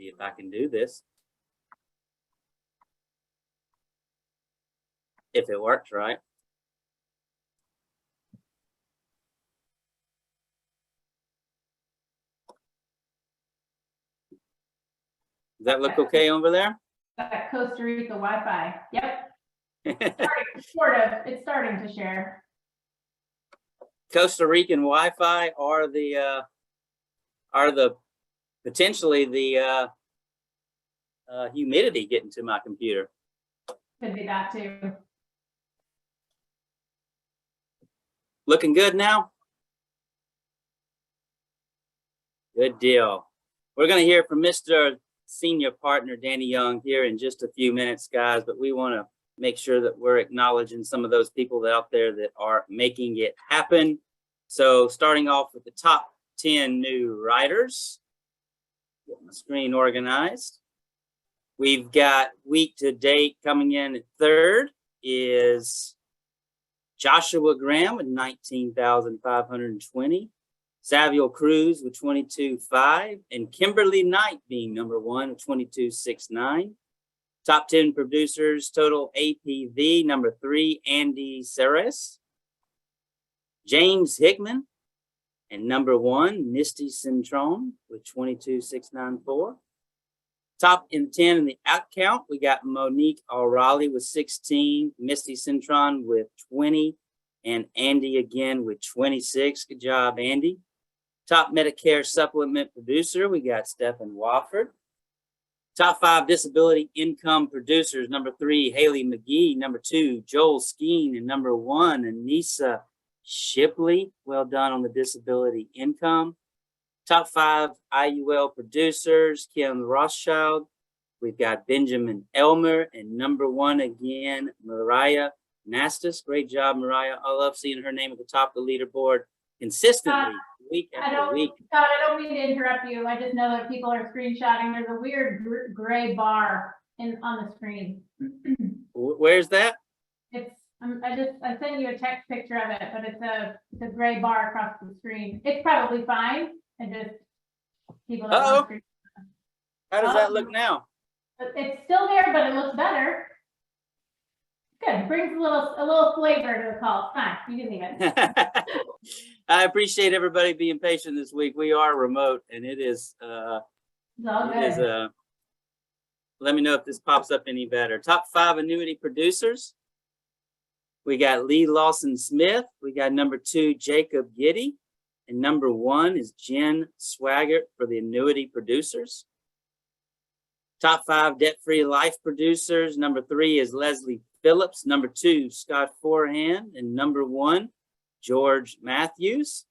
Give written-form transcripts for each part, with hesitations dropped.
See if I can do this. If it works right. Does that look okay over there? That Costa Rica Wi-Fi. Yep. It's starting to share. Costa Rican Wi-Fi are the potentially the humidity getting to my computer. Could be that too. Looking good now? Good deal. We're going to hear from Mr. Senior Partner Danny Young here in just a few minutes, guys, but we want to make sure that we're acknowledging some of those people out there that are making it happen. So starting off with the top 10 new writers. Get my screen organized. We've got week to date coming in at third is Joshua Graham with 19,520. Savio Cruz with 22.5, and Kimberly Knight being number one with 22.69. Top 10 producers total APV number 3, Andy Ceres. James Hickman, and number 1, Misty Cintron with 22.694. Top in 10 in the out count, we got Monique O'Reilly with 16, Misty Cintron with 20, and Andy again with 26. Good job, Andy. Top Medicare supplement producer, we got Stephen Wofford. Top 5 disability income producers, number 3, Haley McGee, number 2, Joel Skeen, and number 1, Anissa Shipley. Well done on the disability income. Top 5 IUL producers, Kim Rothschild. We've got Benjamin Elmer, and number 1 again, Mariah Nastis. Great job, Mariah. I love seeing her name at the top of the leaderboard consistently, week after week. Scott, I don't mean to interrupt you. I just know that people are screenshotting. There's a weird gray bar on the screen. Where's that? It's I sent you a text picture of it, but it's a gray bar across the screen. It's probably fine. And just people. How does that look now? It's still there, but it looks better. Good. Brings a little flavor to the call. Fine. You can leave it. I appreciate everybody being patient this week. We are remote, and it is. It's all good. Let me know if this pops up any better. Top 5 annuity producers. We got Lee Lawson Smith. We got number 2, Jacob Giddy. And number 1 is Jen Swaggart for the annuity producers. Top 5 debt-free life producers. Number 3 is Leslie Phillips. Number 2, Scott Forehand. And number 1, George Matthews.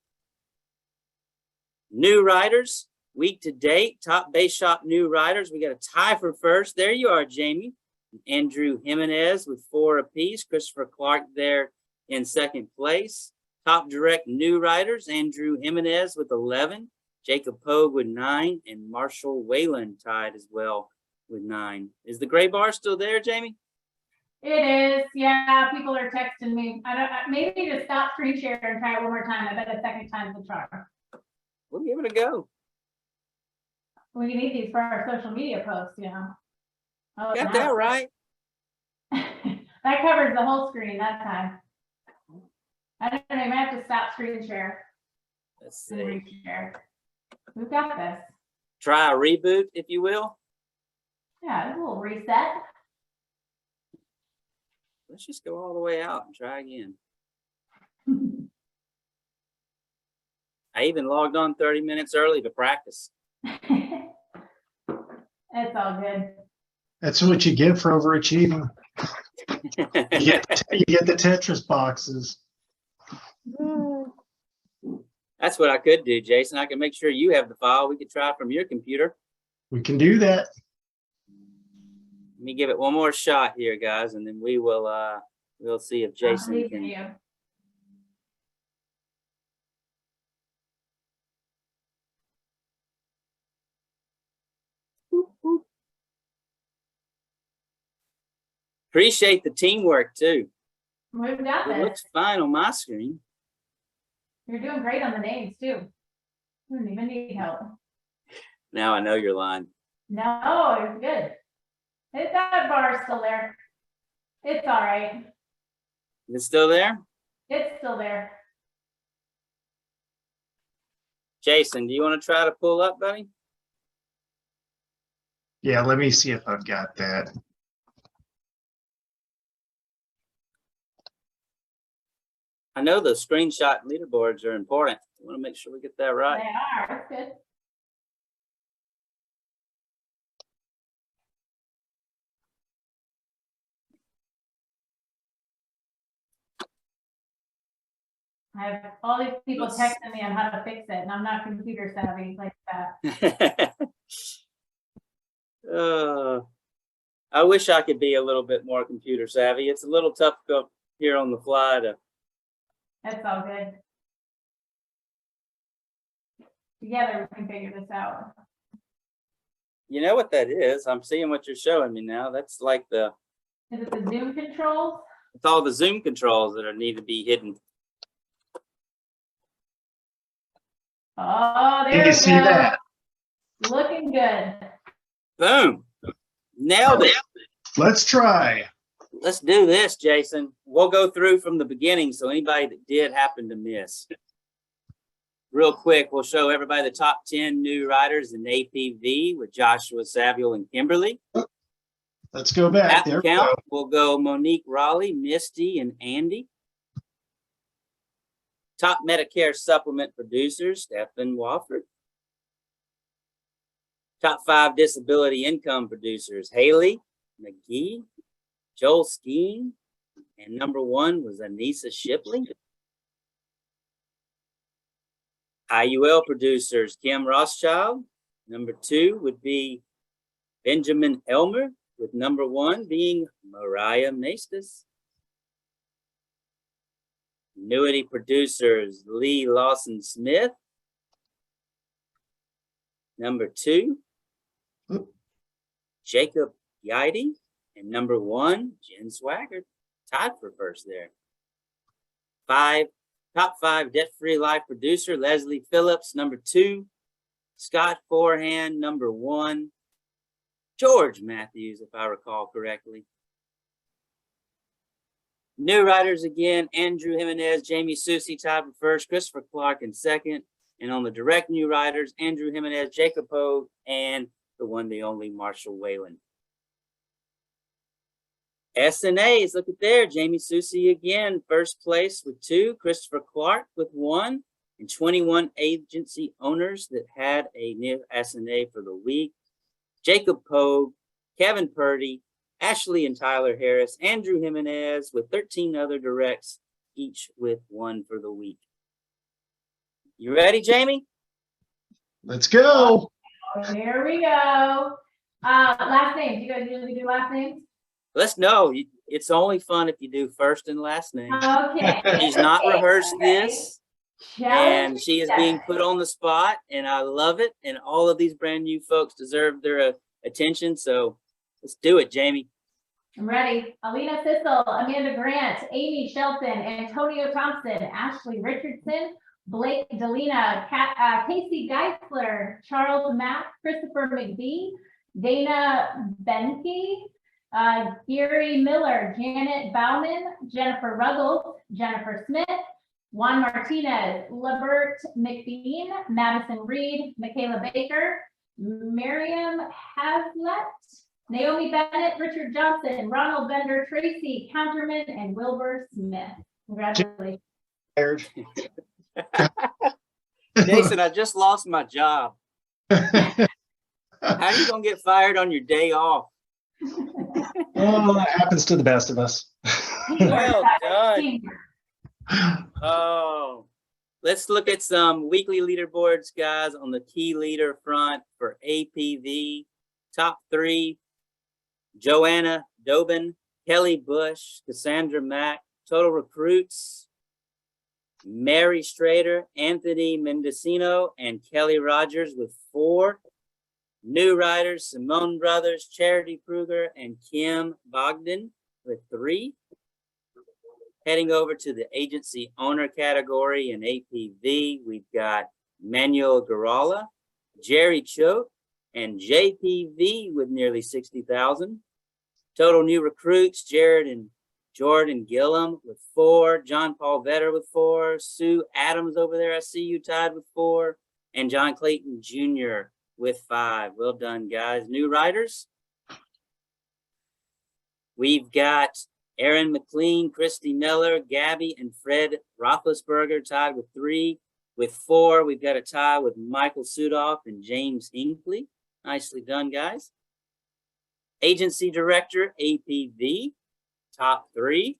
New writers, week to date, top base shop new writers. We got a tie for first. There you are, Jamie. Andrew Jimenez with 4 apiece. Christopher Clark there in second place. Top direct new writers, Andrew Jimenez with 11. Jacob Pogue with 9. And Marshall Whalen tied as well with 9. Is the gray bar still there, Jamie? It is, yeah. People are texting me. Maybe just stop screen share and try it one more time. I bet a second time's the charm. We'll give it a go. We need these for our social media posts, you know. Oh, got that right. That covers the whole screen that time. I don't know. I might have to stop screen share. Let's see. Share. We've got this. Try a reboot, if you will. Yeah, a little reset. Let's just go all the way out and try again. I even logged on 30 minutes early to practice. It's all good. That's what you get for overachieving. you get the Tetris boxes. That's what I could do, Jason. I can make sure you have the file. We could try from your computer. We can do that. Let me give it one more shot here, guys, and then we will we'll see if Jason can. Appreciate the teamwork too. We've got this. It looks fine on my screen. You're doing great on the names too. You don't even need help. Now I know you're lying. No, it was good. That bar's still there. It's all right. Is it still there? It's still there. Jason, do you want to try to pull up, buddy? Yeah, let me see if I've got that. I know the screenshot leaderboards are important. I want to make sure we get that right. They are. It's good. I have all these people texting me on how to fix it, and I'm not computer savvy like that. I wish I could be a little bit more computer savvy. It's a little tough to go here on the fly to. That's all good. Together we can figure this out. You know what that is? I'm seeing what you're showing me now. That's like Is it the Zoom controls? it's all the Zoom controls that need to be hidden. Oh, there Did we you go. see that? Looking good. Boom. Nailed it. Let's try. Let's do this, Jason. We'll go through from the beginning. So anybody that did happen to miss. Real quick, we'll show everybody the top 10 new riders in APV with Joshua, Samuel, and Kimberly. Let's go back. App There we count, go. we'll go Monique Raleigh, Misty, and Andy. Top Medicare supplement producers, Stephen Wofford. Top 5 disability income producers, Haley, McGee, Joel Skeen, and number 1 was Anissa Shipley. IUL producers, Kim Rothschild. Number 2 would be Benjamin Elmer, with number 1 being Mariah Maestas. Annuity producers, Lee Lawson Smith. Number 2, Jacob Yaidi. And number 1, Jen Swaggart. Tied for first there. Top 5 debt-free life producer, Leslie Phillips. Number 2, Scott Forehand. Number 1, George Matthews, if I recall correctly. New riders again, Andrew Jimenez, Jamie Susie tied for first, Christopher Clark in second. And on the direct new riders, Andrew Jimenez, Jacob Hogue, and the one, the only Marshall Whalen. SNAs, look at there, Jamie Susie again, first place with 2, Christopher Clark with 1, and 21 agency owners that had a new SNA for the week. Jacob Pogue, Kevin Purdy, Ashley and Tyler Harris, Andrew Jimenez with 13 other directs, each with 1 for the week. You ready, Jamie? Let's go. Here we go. Last names. You guys usually do last names? Let's know. It's only fun if you do first and last name. Okay. She's not rehearsed this, Challenge and she is being put on the spot, and I love it. And all of these brand new folks deserve their attention. So let's do it, Jamie. I'm ready. Alina Sissel, Amanda Grant, Amy Shelton, Antonio Thompson, Ashley Richardson, Blake Delina, Casey Geisler, Charles Mack, Christopher McBee, Dana Benke, Gary Miller, Janet Bauman, Jennifer Ruggles, Jennifer Smith, Juan Martinez, Lebert McBean, Madison Reed, Michaela Baker, Miriam Hazlett, Naomi Bennett, Richard Johnson, Ronald Bender, Tracy Counterman, and Wilbur Smith. Congratulations. Jason, I just lost my job. How are you going to get fired on your day off? Oh, that happens to the best of us. Well done. Oh, let's look at some weekly leaderboards, guys, on the key leader front for APV. Top 3, Joanna Dobin, Kelly Bush, Cassandra Mack. Total recruits, Mary Strader, Anthony Mendocino, and Kelly Rogers with 4. New riders, Simone Brothers, Charity Kruger, and Kim Bogdan with 3. Heading over to the agency owner category in APV, we've got Manuel Garala, Jerry Choate, and JPV with nearly 60,000. Total new recruits, Jared and Jordan Gillum with 4, John Paul Vetter with 4, Sue Adams over there, I see you, tied with 4, and John Clayton Jr. with 5. Well done, guys. New writers. We've got Aaron McLean, Christy Miller, Gabby, and Fred Roethlisberger tied with 3. With 4, we've got a tie with Michael Sudoff and James Hinkley. Nicely done, guys. Agency director, APV, top 3.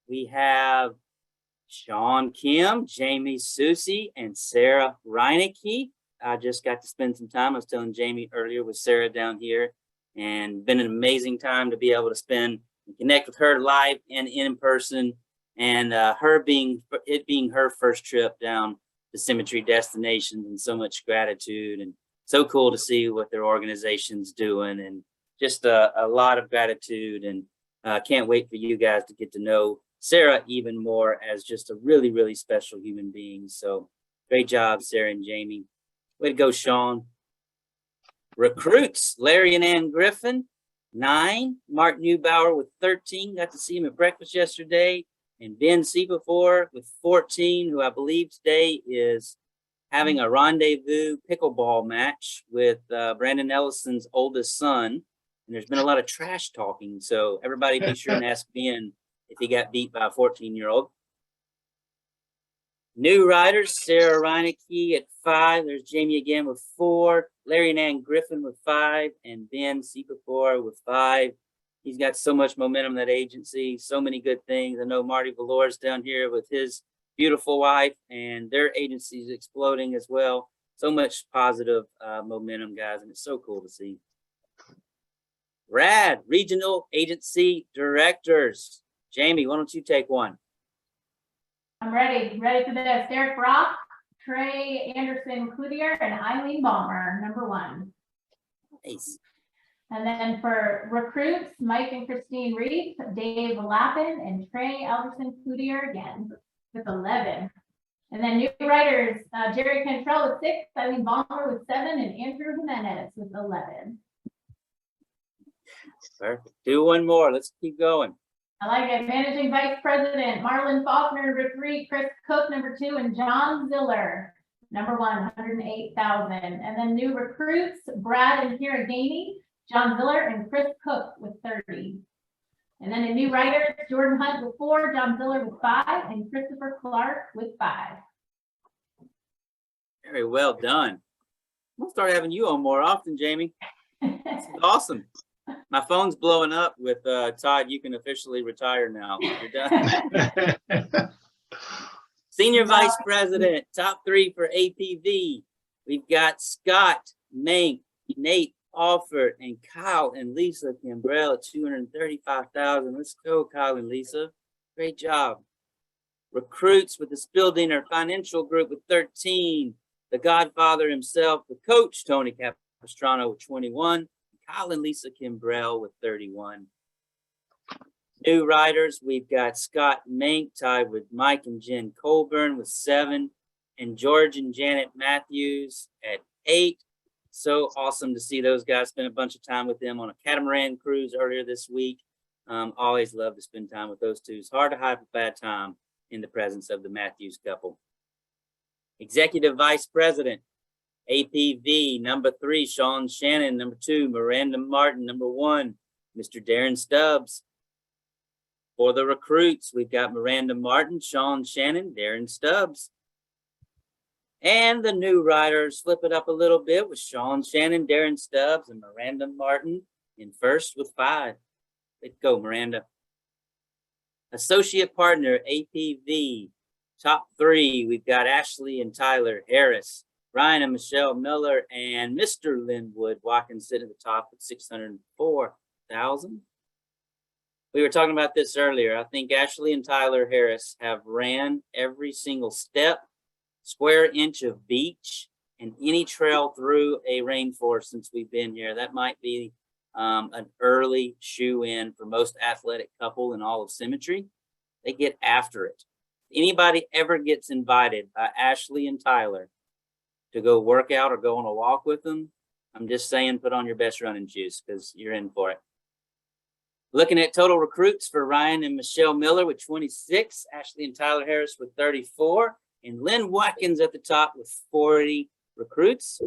We have Sean Kim, Jamie Susie, and Sarah Reinecke. I just got to spend some time, I was telling Jamie earlier, with Sarah down here, and been an amazing time to be able to spend and connect with her live and in person, and it being her first trip down to Symmetry Destinations, and so much gratitude, and so cool to see what their organization's doing, and just a lot of gratitude, and can't wait for you guys to get to know Sarah even more as just a really, really special human being. So great job, Sarah and Jamie. Way to go, Sean. Recruits, Larry and Ann Griffin, 9. Mark Newbauer with 13. Got to see him at breakfast yesterday. And Ben Seepafor with 14, who I believe today is having a rendezvous pickleball match with Brandon Ellison's oldest son. And there's been a lot of trash talking. So everybody be sure and ask Ben if he got beat by a 14-year-old. New writers, Sarah Reinecke at 5. There's Jamie again with 4. Larry and Ann Griffin with 5. And Ben Seepafor with 5. He's got so much momentum, that agency, so many good things. I know Marty Valor's down here with his beautiful wife, and their agency is exploding as well. So much positive momentum, guys, and it's so cool to see. Rad, regional agency directors. Jamie, why don't you take one? I'm ready for this. Derek Brock, Trey Anderson Cloutier, and Eileen Balmer, number 1. Nice. And then for recruits, Mike and Christine Reed, Dave Lappin, and Trey Alderson Cloutier again with 11. And then new writers, Jerry Cantrell with 6, Eileen Balmer with 7, and Andrew Jimenez with 11. Perfect. Do one more. Let's keep going. I like it. Managing Vice President, Marlon Faulkner, number 3, Chris Cook, number 2, and John Ziller, number 1, 108,000. And then new recruits, Brad and Kira Ganey, John Ziller, and Chris Cook with 30. And then a new writer, Jordan Hunt with 4, John Ziller with 5, and Christopher Clark with 5. Very well done. We'll start having you on more often, Jamie. This is awesome. My phone's blowing up with Todd. You can officially retire now. You're done. Senior Vice President, top 3 for APV. We've got Scott, Mank, Nate Alford, and Kyle and Lisa Kimbrell at 235,000. Let's go, Kyle and Lisa. Great job. Recruits with the Spildiner Financial Group with 13. The Godfather himself, the coach, Tony Capistrano with 21. Kyle and Lisa Kimbrell with 31. New writers, we've got Scott Mank tied with Mike and Jen Colburn with 7, and George and Janet Matthews at 8. So awesome to see those guys. Spend a bunch of time with them on a catamaran cruise earlier this week. Always love to spend time with those two. It's hard to have a bad time in the presence of the Matthews couple. Executive Vice President, APV, number 3, Sean Shannon, number 2, Miranda Martin, number 1, Mr. Darren Stubbs. For the recruits, we've got Miranda Martin, Sean Shannon, Darren Stubbs. And the new writers, flip it up a little bit with Sean Shannon, Darren Stubbs, and Miranda Martin in first with 5. Let's go, Miranda. Associate partner, APV, top 3, we've got Ashley and Tyler Harris, Ryan and Michelle Miller, and Mr. Linwood Watkins sitting at the top at 604,000. We were talking about this earlier. I think Ashley and Tyler Harris have ran every single step, square inch of beach, and any trail through a rainforest since we've been here. That might be an early shoe-in for most athletic couple in all of Symmetry. They get after it. If anybody ever gets invited by Ashley and Tyler to go work out or go on a walk with them, I'm just saying, put on your best running shoes because you're in for it. Looking at total recruits for Ryan and Michelle Miller with 26, Ashley and Tyler Harris with 34, and Lynn Watkins at the top with 40 recruits.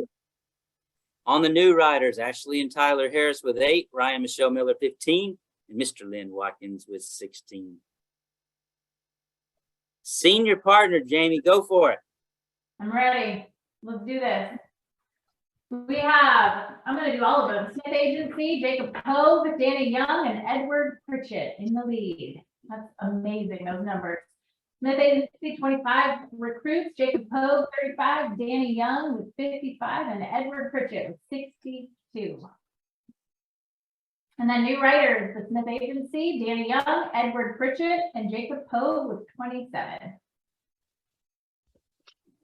On the new riders, Ashley and Tyler Harris with 8, Ryan and Michelle Miller 15, and Mr. Lynn Watkins with 16. Senior partner, Jamie, go for it. I'm ready. Let's do this. We have, I'm going to do all of them. Smith Agency, Jacob Pogue, Danny Young, and Edward Pritchett in the lead. That's amazing, those numbers. Smith Agency, 25 recruits, Jacob Pogue, 35, Danny Young with 55, and Edward Pritchett with 62. And then new writers, the Smith Agency, Danny Young, Edward Pritchett, and Jacob Pogue with 27.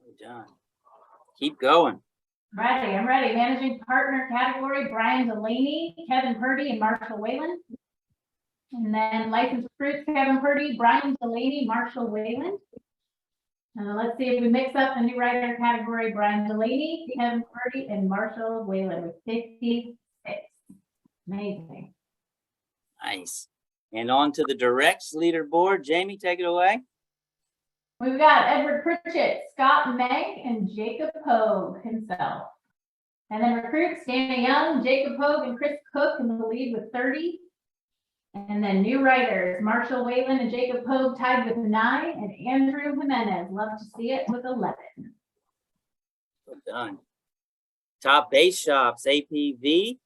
We're done. Keep going. Ready, I'm ready. Managing partner category, Brian Delaney, Kevin Purdy, and Marshall Wayland. And then licensed recruits, Kevin Purdy, Brian Delaney, Marshall Wayland. Let's see if we mix up the new writer category, Brian Delaney, Kevin Purdy, and Marshall Wayland with 56. Amazing. Nice. And on to the directs leaderboard. Jamie, take it away. We've got Edward Pritchett, Scott Meg, and Jacob Pogue himself. And then recruits, Danny Young, Jacob Pogue, and Chris Cook in the lead with 30. And then new writers, Marshall Wayland and Jacob Pogue tied with 9, and Andrew Jimenez, love to see it, with 11. Well done. Top base shops, APV.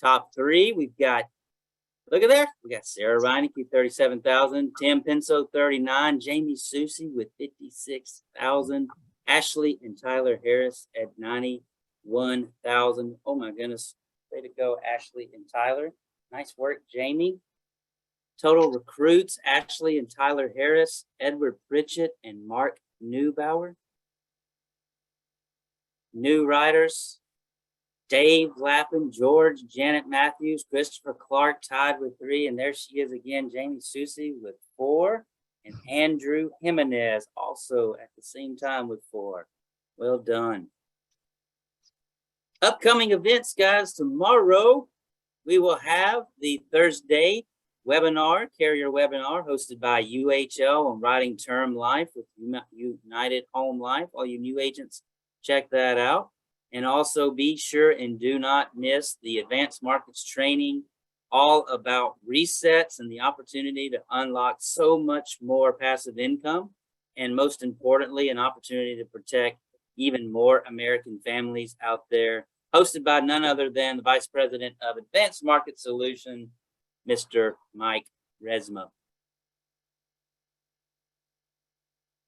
Top 3, we've got, look at there. We got Sarah Reineke, 37,000. Tim Pinso, 39. Jamie Susie with 56,000. Ashley and Tyler Harris at 91,000. Oh my goodness. Way to go, Ashley and Tyler. Nice work, Jamie. Total recruits, Ashley and Tyler Harris, Edward Pritchett, and Mark Newbauer. New writers, Dave Lappin, George, Janet Matthews, Christopher Clark tied with 3, and there she is again, Jamie Susie with 4, and Andrew Jimenez also at the same time with 4. Well done. Upcoming events, guys. Tomorrow we will have the Thursday webinar, carrier webinar, hosted by UHL on writing term life with United Home Life. All you new agents, check that out. And also be sure and do not miss the advanced markets training, all about resets and the opportunity to unlock so much more passive income. And most importantly, an opportunity to protect even more American families out there, hosted by none other than the Vice President of Advanced Market Solution, Mr. Mike Resmo.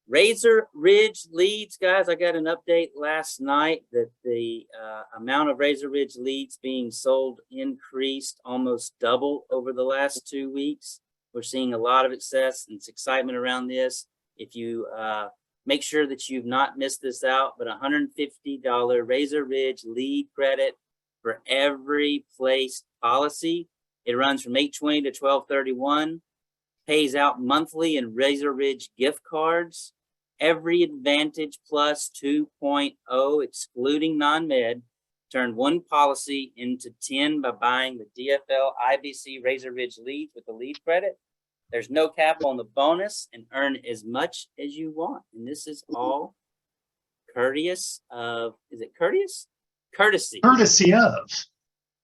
Razor Ridge leads, guys. I got an update last night that the amount of Razor Ridge leads being sold increased almost double over the last 2 weeks. We're seeing a lot of success and excitement around this. If you make sure that you've not missed this out, but $150 Razor Ridge lead credit for every placed policy. It runs from 8/20 to 12/31. Pays out monthly in Razor Ridge gift cards. Every Advantage Plus 2.0, excluding non-med, turned 1 policy into 10 by buying the DFL IBC Razor Ridge leads with the lead credit. There's no cap on the bonus, and earn as much as you want. And this is all courteous of, is it courteous? Courtesy. Courtesy of.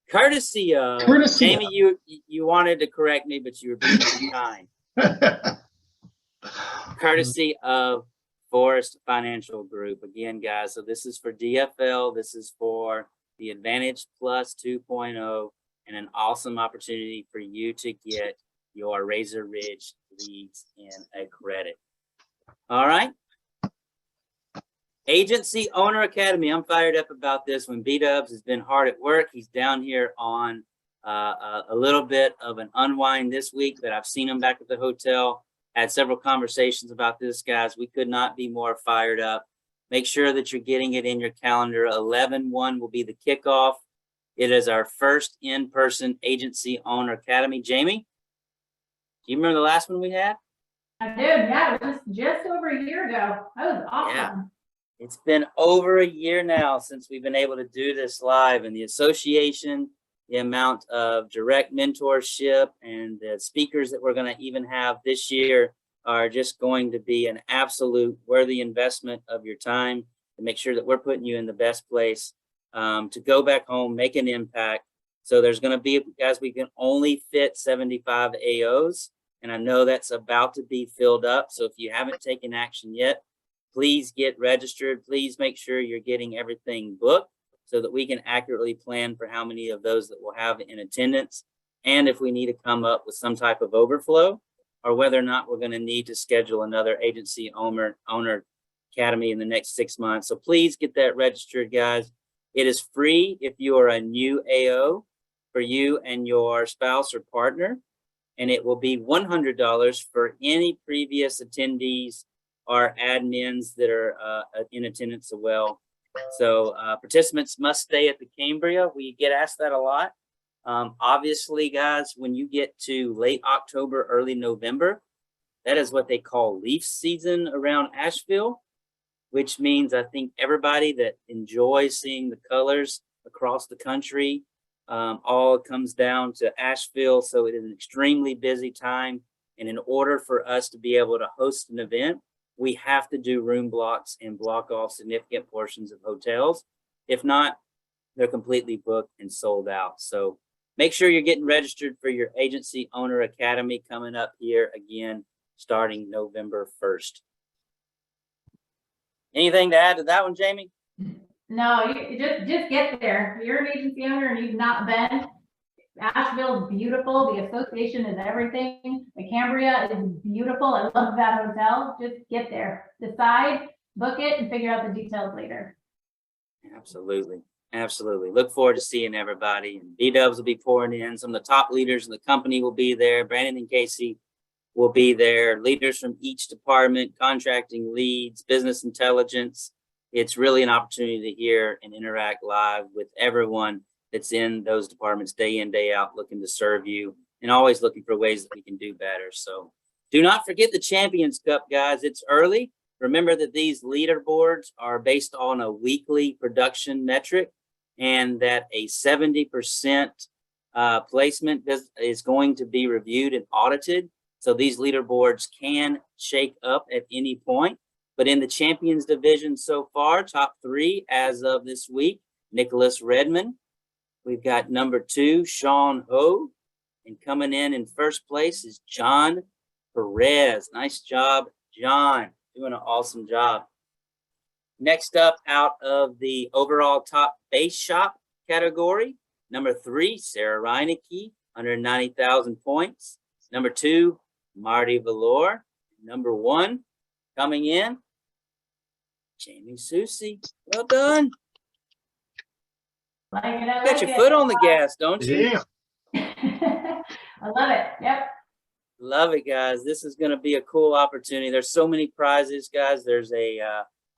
Courtesy of. Courtesy Jamie, of. you wanted to correct me, but you were being too kind. Courtesy of Forest Financial Group. Again, guys, so this is for DFL. This is for the Advantage Plus 2.0, and an awesome opportunity for you to get your Razor Ridge leads in a credit. All right. Agency Owner Academy. I'm fired up about this one. B-Dubs has been hard at work. He's down here on a little bit of an unwind this week, but I've seen him back at the hotel. Had several conversations about this, guys. We could not be more fired up. Make sure that you're getting it in your calendar. 11/1 will be the kickoff. It is our first in-person Agency Owner Academy. Jamie, do you remember the last one we had? I did, yeah, it was just over a year ago. That was awesome. Yeah. It's been over a year now since we've been able to do this live, and the association, the amount of direct mentorship and the speakers that we're going to even have this year are just going to be an absolute worthy investment of your time to make sure that we're putting you in the best place to go back home, make an impact. So there's going to be, guys, we can only fit 75 AOs, and I know that's about to be filled up. So if you haven't taken action yet, please get registered. Please make sure you're getting everything booked so that we can accurately plan for how many of those that we'll have in attendance. And if we need to come up with some type of overflow, or whether or not we're going to need to schedule another agency owner academy in the next 6 months. So please get that registered, guys. It is free if you are a new AO for you and your spouse or partner. And it will be $100 for any previous attendees or admins that are in attendance as well. So participants must stay at the Cambria. We get asked that a lot. Obviously, guys, when you get to late October, early November, that is what they call leaf season around Asheville, which means I think everybody that enjoys seeing the colors across the country all comes down to Asheville. So it is an extremely busy time. And in order for us to be able to host an event, we have to do room blocks and block off significant portions of hotels. If not, they're completely booked and sold out. So make sure you're getting registered for your Agency Owner Academy coming up here again, starting November 1st. Anything to add to that one, Jamie? No, you just get there. If you're an agency owner and you've not been, Asheville is beautiful. The association is everything. The Cambria is beautiful. I love that hotel. Just get there, decide, book it, and figure out the details later. Absolutely. Absolutely. Look forward to seeing everybody. And B-Dubs will be pouring in. Some of the top leaders in the company will be there. Brandon and Casey will be there. Leaders from each department, contracting leads, business intelligence. It's really an opportunity to hear and interact live with everyone that's in those departments day in, day out, looking to serve you and always looking for ways that we can do better. So do not forget the Champions Cup, guys. It's early. Remember that these leaderboards are based on a weekly production metric, and that a 70% placement is going to be reviewed and audited. So these leaderboards can shake up at any point. But in the Champions division so far, top 3 as of this week, Nicholas Redmond. We've got number 2, Sean Ho. And coming in first place is John Perez. Nice job, John. Doing an awesome job. Next up, out of the overall top base shop category, number 3, Sarah Reinecke, 190,000 points. Number 2, Marty Valor. Number 1, coming in, Jamie Susie. Well done. Like it, You got your foot on the gas, don't you? Yeah. I love it. Yep. Love it, guys. This is going to be a cool opportunity. There's so many prizes, guys. There's a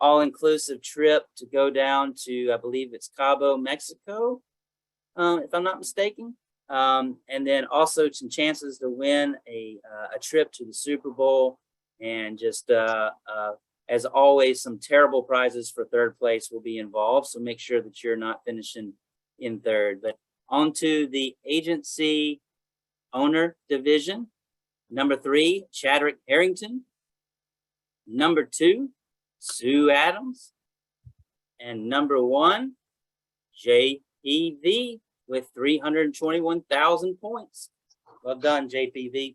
all-inclusive trip to go down to, I believe it's Cabo, Mexico, if I'm not mistaken. And then also some chances to win a trip to the Super Bowl, and just as always, some terrible prizes for third place will be involved. So make sure that you're not finishing in third. But on to the agency owner division. Number 3, Chadrick Harrington. Number 2, Sue Adams. And number 1, JPV with 321,000 points. Well done, JPV.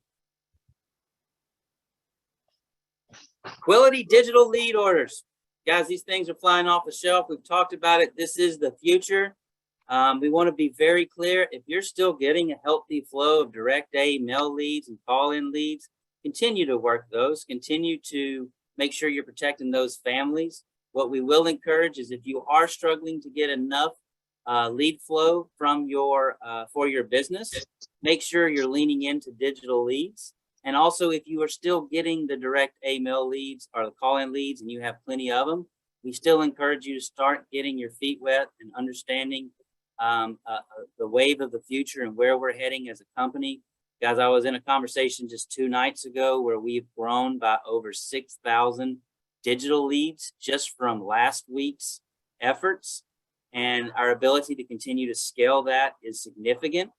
Quality digital lead orders. Guys, these things are flying off the shelf. We've talked about it. This is the future. We want to be very clear. If you're still getting a healthy flow of direct mail leads and call-in leads, continue to work those. Continue to make sure you're protecting those families. What we will encourage is if you are struggling to get enough lead flow from for your business, make sure you're leaning into digital leads. And also, if you are still getting the direct mail leads or the call-in leads and you have plenty of them, we still encourage you to start getting your feet wet and understanding the wave of the future and where we're heading as a company. Guys, I was in a conversation just 2 nights ago where we've grown by over 6,000 digital leads just from last week's efforts, and our ability to continue to scale that is significant.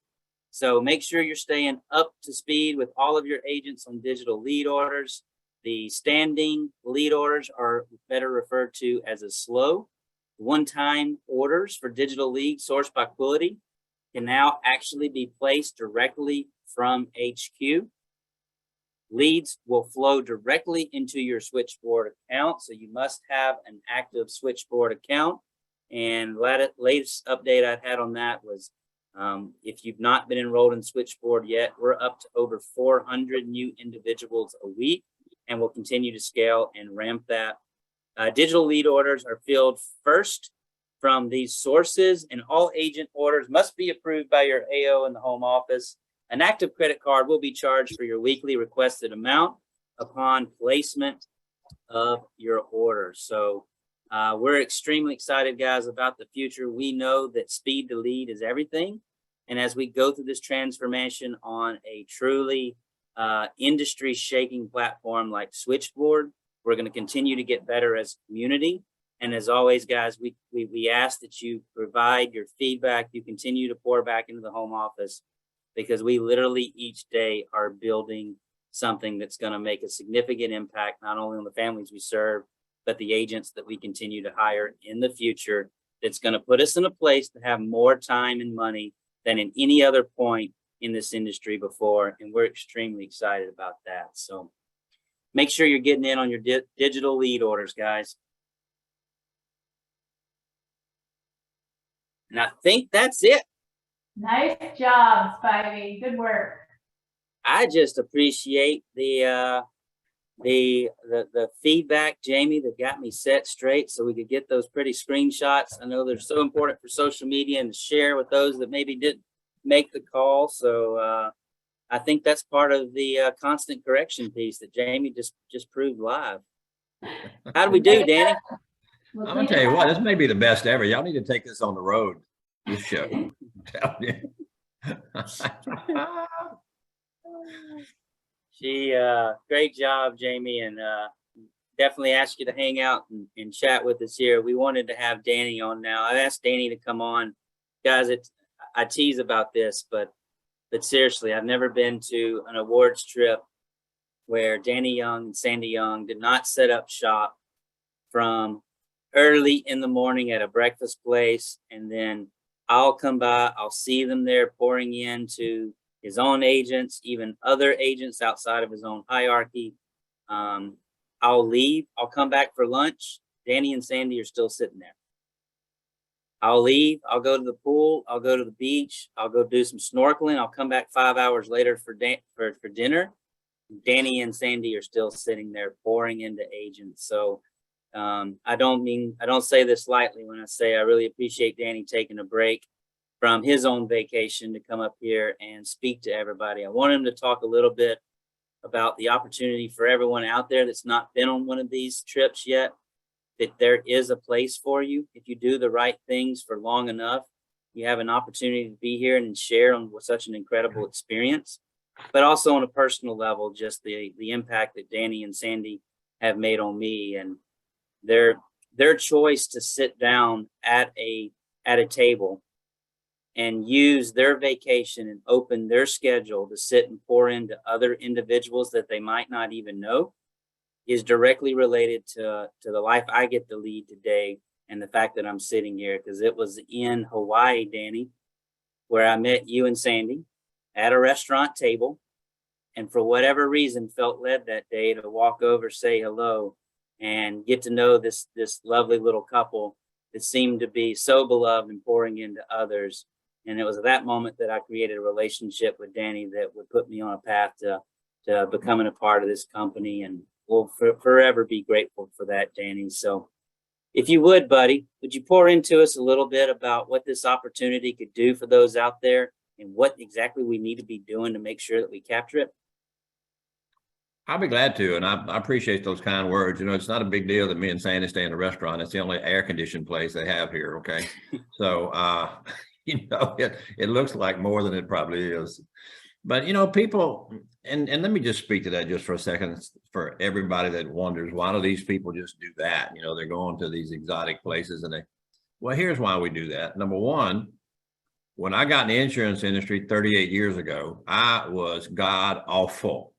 So make sure you're staying up to speed with all of your agents on digital lead orders. The standing lead orders are better referred to as a slow. One-time orders for digital leads sourced by Quility can now actually be placed directly from HQ. Leads will flow directly into your switchboard account, so you must have an active switchboard account. And latest update I had on that was if you've not been enrolled in Switchboard yet, we're up to over 400 new individuals a week, and we'll continue to scale and ramp that. Digital lead orders are filled first from these sources, and all agent orders must be approved by your AO in the home office. An active credit card will be charged for your weekly requested amount upon placement of your order. So we're extremely excited, guys, about the future. We know that speed to lead is everything. And as we go through this transformation on a truly industry-shaking platform like Switchboard, we're going to continue to get better as a community. And as always, guys, we ask that you provide your feedback. You continue to pour back into the home office, because we literally each day are building something that's going to make a significant impact, not only on the families we serve, but the agents that we continue to hire in the future. That's going to put us in a place to have more time and money than in any other point in this industry before. And we're extremely excited about that. So make sure you're getting in on your digital lead orders, guys. And I think that's it. Nice job, Spivey. Good work. I just appreciate the feedback, Jamie, that got me set straight so we could get those pretty screenshots. I know they're so important for social media and to share with those that maybe didn't make the call. So I think that's part of the constant correction piece that Jamie just proved live. How do we do, Danny? I'm gonna tell you what, this may be the best ever. Y'all need to take this on the road. This show. I'm telling you. Great job, Jamie, and definitely ask you to hang out and chat with us here. We wanted to have Danny on now. I asked Danny to come on. Guys, I tease about this, but seriously, I've never been to an awards trip where Danny Young and Sandy Young did not set up shop from early in the morning at a breakfast place, and then I'll come by, I'll see them there pouring into his own agents, even other agents outside of his own hierarchy. I'll leave, I'll come back for lunch. Danny and Sandy are still sitting there. I'll leave, I'll go to the pool, I'll go to the beach, I'll go do some snorkeling. I'll come back 5 hours later for dinner. Danny and Sandy are still sitting there pouring into agents. So I don't say this lightly when I say I really appreciate Danny taking a break from his own vacation to come up here and speak to everybody. I want him to talk a little bit about the opportunity for everyone out there that's not been on one of these trips yet, that there is a place for you. If you do the right things for long enough, you have an opportunity to be here and share on such an incredible experience, but also on a personal level, just the impact that Danny and Sandy have made on me, and their choice to sit down at a table and use their vacation and open their schedule to sit and pour into other individuals that they might not even know is directly related to the life I get to lead today, and the fact that I'm sitting here, because it was in Hawaii, Danny, where I met you and Sandy at a restaurant table, and for whatever reason felt led that day to walk over, say hello, and get to know this lovely little couple that seemed to be so beloved and pouring into others. And it was at that moment that I created a relationship with Danny that would put me on a path to becoming a part of this company, and we'll forever be grateful for that, Danny. So if you would, buddy, would you pour into us a little bit about what this opportunity could do for those out there and what exactly we need to be doing to make sure that we capture it? I'll be glad to, and I appreciate those kind words. You know, it's not a big deal that me and Sandy stay in a restaurant. It's the only air-conditioned place they have here, okay? So, you know, it looks like more than it probably is. But you know, people, and let me just speak to that just for a second for everybody that wonders, why do these people just do that? You know, they're going to these exotic places and well, here's why we do that. Number one, when I got in the insurance industry 38 years ago, I was god awful.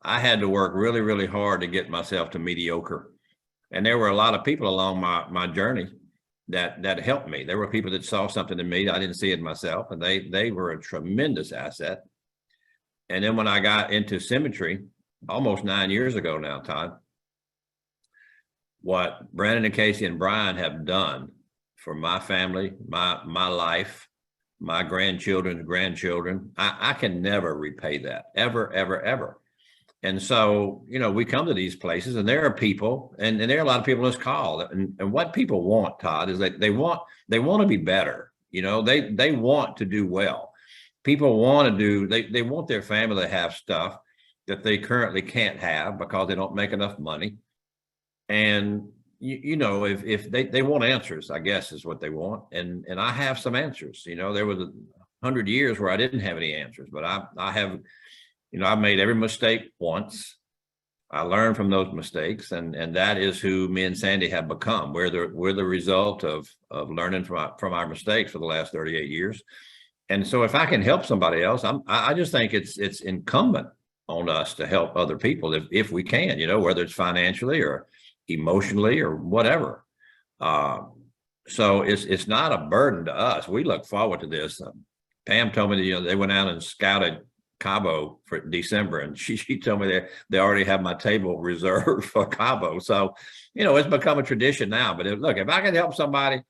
I had to work really, really hard to get myself to mediocre. And there were a lot of people along my journey that helped me. There were people that saw something in me I didn't see it myself, and they were a tremendous asset. And then when I got into Symmetry almost 9 years ago now, Todd, what Brandon and Casey and Brian have done for my family, my life, my grandchildren's grandchildren, I can never repay that, ever, ever, ever. And so, you know, we come to these places and there are people, and there are a lot of people in this call, and what people want, Todd, is that they want to be better. You know, they want to do well. People want to do, they want their family to have stuff that they currently can't have because they don't make enough money. And you know, if they want answers, I guess is what they want. And I have some answers. You know, there was 100 years where I didn't have any answers, but I have, you know, I've made every mistake once. I learned from those mistakes, and that is who me and Sandy have become. We're the result of learning from our mistakes for the last 38 years. And so if I can help somebody else, I just think it's incumbent on us to help other people if we can, you know, whether it's financially or emotionally or whatever. So it's not a burden to us. We look forward to this. Pam told me that, you know, they went out and scouted Cabo for December, and she told me they already have my table reserved for Cabo. So, you know, it's become a tradition now. But look, if I can help somebody,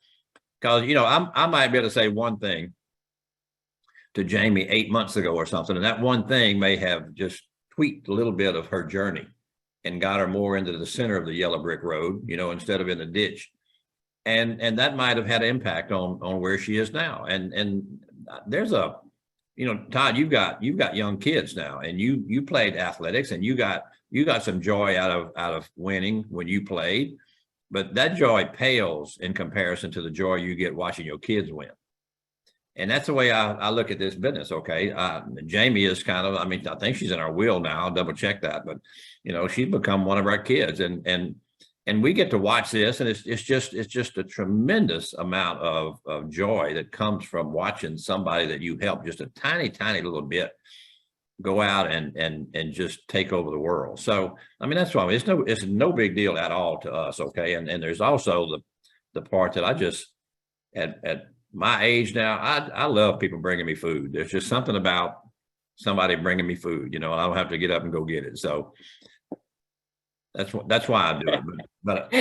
because, you know, I might be able to say one thing to Jamie 8 months ago or something, and that one thing may have just tweaked a little bit of her journey and got her more into the center of the yellow brick road, you know, instead of in the ditch. And that might have had an impact on where she is now. And there's a, you know, Todd, you've got young kids now, and you played athletics, and you got some joy out of winning when you played, but that joy pales in comparison to the joy you get watching your kids win. And that's the way I look at this business. Okay. Jamie is kind of, I mean, I think she's in our will now. I'll double check that, but you know, she's become one of our kids, and we get to watch this, and it's just a tremendous amount of joy that comes from watching somebody that you help just a tiny little bit go out and just take over the world. So, I mean, that's why it's no big deal at all to us. Okay. And there's also the part that I just, at my age now, I love people bringing me food. There's just something about somebody bringing me food, you know, I don't have to get up and go get it. So that's why I do it. But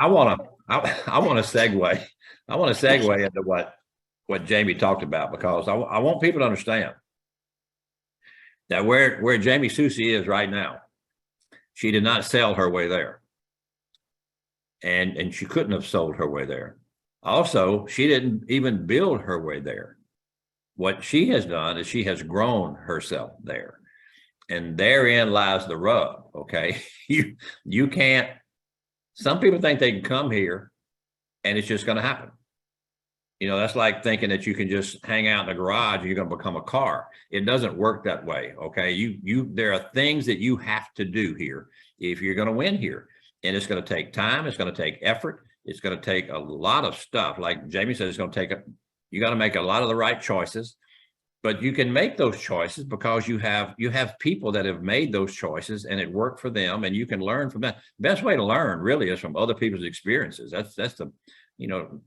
I want to segue. I want to segue into what Jamie talked about, because I want people to understand that where Jamie Susie is right now, she did not sell her way there, and she couldn't have sold her way there. Also, she didn't even build her way there. What she has done is she has grown herself there. And therein lies the rub, okay? You can't, some people think they can come here and it's just going to happen. You know, that's like thinking that you can just hang out in the garage and you're going to become a car. It doesn't work that way, okay? There are things that you have to do here if you're going to win here. And it's going to take time. It's going to take effort. It's going to take a lot of stuff. Like Jamie said, it's going to take you got to make a lot of the right choices. But you can make those choices because you have people that have made those choices and it worked for them, and you can learn from that. Best way to learn really is from other people's experiences. That's the, you know,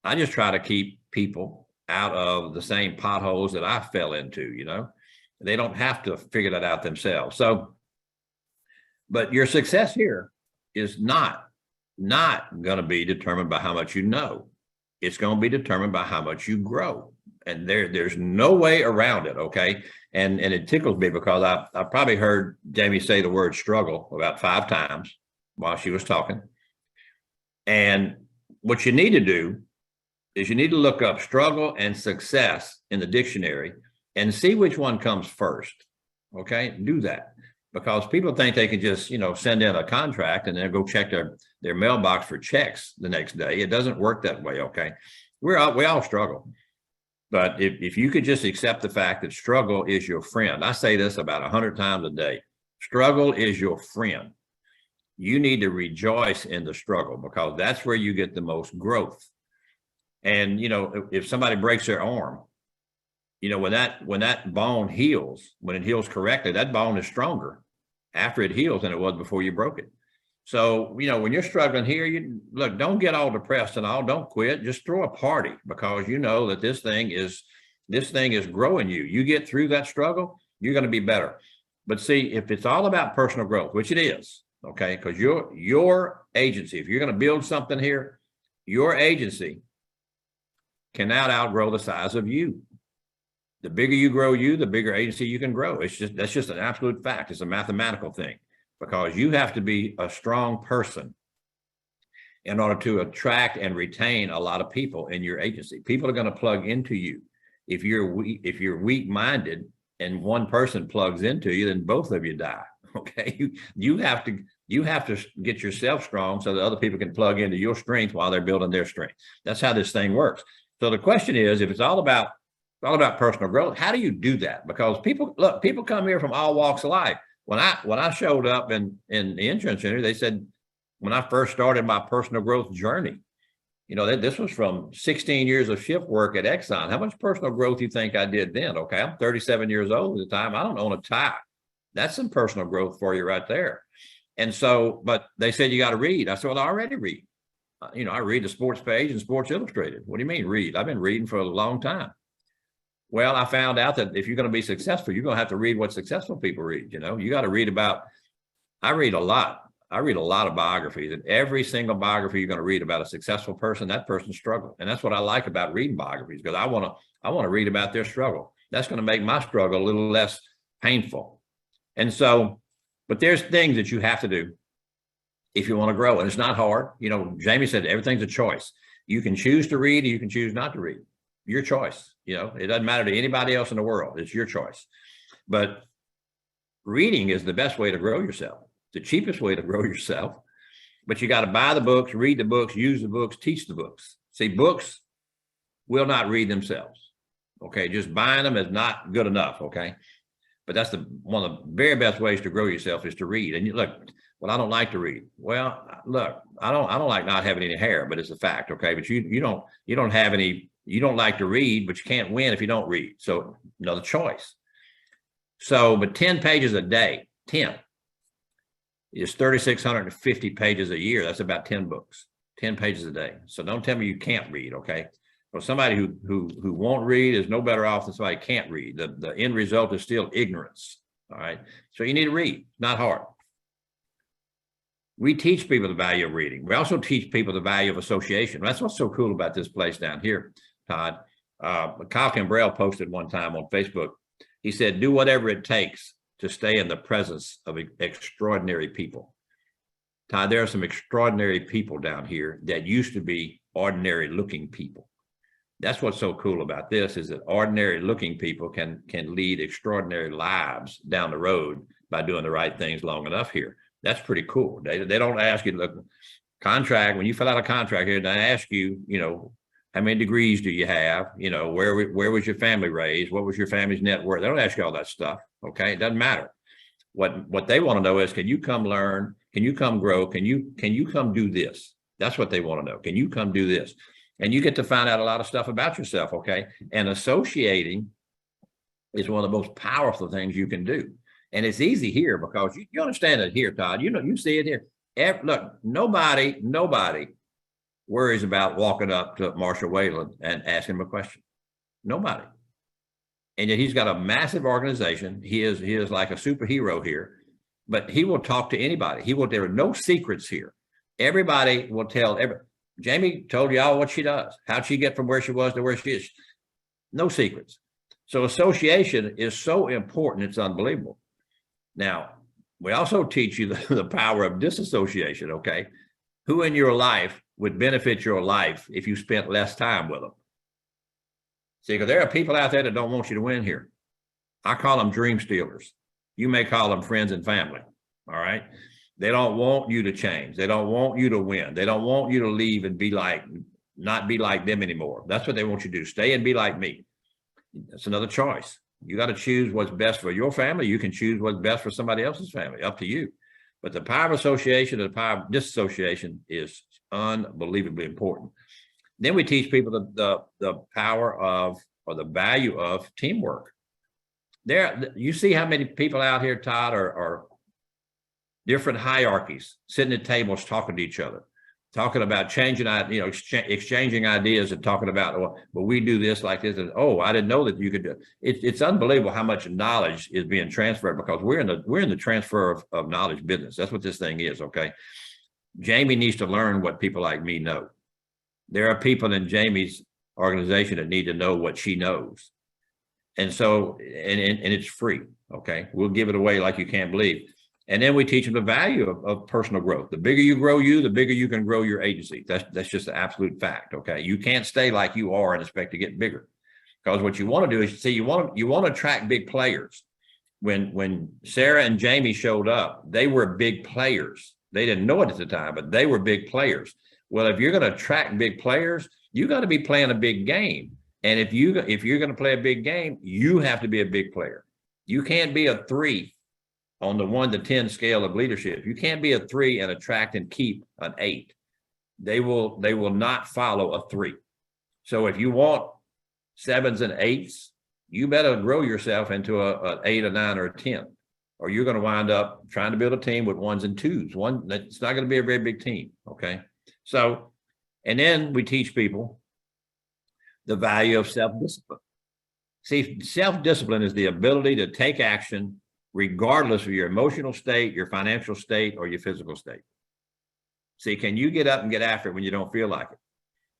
I just try to keep people out of the same potholes that I fell into, you know. They don't have to figure that out themselves. So, but your success here is not going to be determined by how much you know. It's going to be determined by how much you grow. And there's no way around it, okay? And it tickles me because I probably heard Jamie say the word struggle about 5 times while she was talking. And what you need to do is you need to look up struggle and success in the dictionary and see which one comes first, okay? Do that, because people think they can just, you know, send in a contract and then go check their mailbox for checks the next day. It doesn't work that way, okay? We all struggle. But if you could just accept the fact that struggle is your friend, I say this about 100 times a day, struggle is your friend. You need to rejoice in the struggle because that's where you get the most growth. And, you know, if somebody breaks their arm, you know, when that bone heals, when it heals correctly, that bone is stronger after it heals than it was before you broke it. So, you know, when you're struggling here, you look, don't get all depressed and all, don't quit, just throw a party because you know that this thing is growing you. You get through that struggle, you're going to be better. But see, if it's all about personal growth, which it is, okay, because your agency, if you're going to build something here, your agency cannot outgrow the size of you. The bigger you grow you, the bigger agency you can grow. That's just an absolute fact. It's a mathematical thing because you have to be a strong person in order to attract and retain a lot of people in your agency. People are going to plug into you. If you're weak-minded and one person plugs into you, then both of you die. Okay, you have to get yourself strong so that other people can plug into your strength while they're building their strength. That's how this thing works. So the question is, if it's all about personal growth, how do you do that? Because people come here from all walks of life. When I showed up in the insurance center, they said, when I first started my personal growth journey, you know, this was from 16 years of shift work at Exxon. How much personal growth do you think I did then? Okay, I'm 37 years old at the time. I don't own a tie. That's some personal growth for you right there. And so, but they said, you got to read. I said, well, I already read. You know, I read the sports page and Sports Illustrated. What do you mean read? I've been reading for a long time. Well, I found out that if you're going to be successful, you're going to have to read what successful people read. You know, you got to read about, I read a lot of biographies, and every single biography you're going to read about a successful person, that person's struggle. And that's what I like about reading biographies, because I want to read about their struggle. That's going to make my struggle a little less painful. And so, but there's things that you have to do if you want to grow, and it's not hard. You know, Jamie said everything's a choice. You can choose to read, or you can choose not to read. Your choice. You know, it doesn't matter to anybody else in the world. It's your choice. But reading is the best way to grow yourself, the cheapest way to grow yourself. But you got to buy the books, read the books, use the books, teach the books. See, books will not read themselves. Okay, just buying them is not good enough. Okay, but that's one of the very best ways to grow yourself is to read. And you look, well, I don't like to read. Well, look, I don't like not having any hair, but it's a fact. Okay, but you don't have any. You don't like to read, but you can't win if you don't read. So another choice. So, but 10 pages a day, 10 is 3,650 pages a year. That's about 10 books, 10 pages a day. So don't tell me you can't read. Okay. Well, somebody who won't read is no better off than somebody who can't read. The end result is still ignorance. All right. So you need to read, not hard. We teach people the value of reading. We also teach people the value of association. That's what's so cool about this place down here, Todd. Kyle Kimbrell posted one time on Facebook. He said, do whatever it takes to stay in the presence of extraordinary people. Todd, there are some extraordinary people down here that used to be ordinary looking people. That's what's so cool about this, is that ordinary looking people can lead extraordinary lives down the road by doing the right things long enough here. That's pretty cool. They don't ask you to look contract. When you fill out a contract here, they ask you, you know, how many degrees do you have? You know, where was your family raised? What was your family's net worth? They don't ask you all that stuff. Okay. It doesn't matter. What they want to know is, can you come learn? Can you come grow? Can you come do this? That's what they want to know. Can you come do this? And you get to find out a lot of stuff about yourself. Okay. And associating is one of the most powerful things you can do. And it's easy here because you understand it here, Todd. You know, you see it here. Look, nobody worries about walking up to Marshall Wayland and asking him a question. Nobody. And yet he's got a massive organization. He is like a superhero here, but he will talk to anybody. There are no secrets here. Everybody will tell Jamie told y'all what she does. How'd she get from where she was to where she is? No secrets. So association is so important. It's unbelievable. Now, we also teach you the power of disassociation, okay? Who in your life would benefit your life if you spent less time with them? See, because there are people out there that don't want you to win here. I call them dream stealers. You may call them friends and family, all right? They don't want you to change. They don't want you to win. They don't want you to leave and not be like them anymore. That's what they want you to do. Stay and be like me. That's another choice. You got to choose what's best for your family. You can choose what's best for somebody else's family, up to you. But the power of association and the power of disassociation is unbelievably important. Then we teach people the power of, or the value of, teamwork. You see how many people out here, Todd, are different hierarchies, sitting at tables talking to each other, talking about changing, exchanging ideas and talking about, well, we do this like this. And, oh, I didn't know that you could do it. It's unbelievable how much knowledge is being transferred, because we're in the transfer of knowledge business. That's what this thing is. Okay. Jamie needs to learn what people like me know. There are people in Jamie's organization that need to know what she knows. And so, and it's free. Okay. We'll give it away like you can't believe. And then we teach them the value of personal growth. The bigger you grow the bigger you can grow your agency. That's just an absolute fact. Okay. You can't stay like you are and expect to get bigger, because what you want to do is, see, you want to attract big players. When Sarah and Jamie showed up, they were big players. They didn't know it at the time, but they were big players. Well, if you're going to attract big players, you got to be playing a big game. And if you're going to play a big game, you have to be a big player. You can't be a 3 on the 1 to 10 scale of leadership. You can't be a 3 and attract and keep an 8. They will not follow a 3. So if you want 7s and 8s, you better grow yourself into an 8, a 9, or a 10, or you're going to wind up trying to build a team with 1s and 2s. It's not going to be a very big team. Okay. So, and then we teach people the value of self-discipline. See, self-discipline is the ability to take action regardless of your emotional state, your financial state, or your physical state. See, can you get up and get after it when you don't feel like it?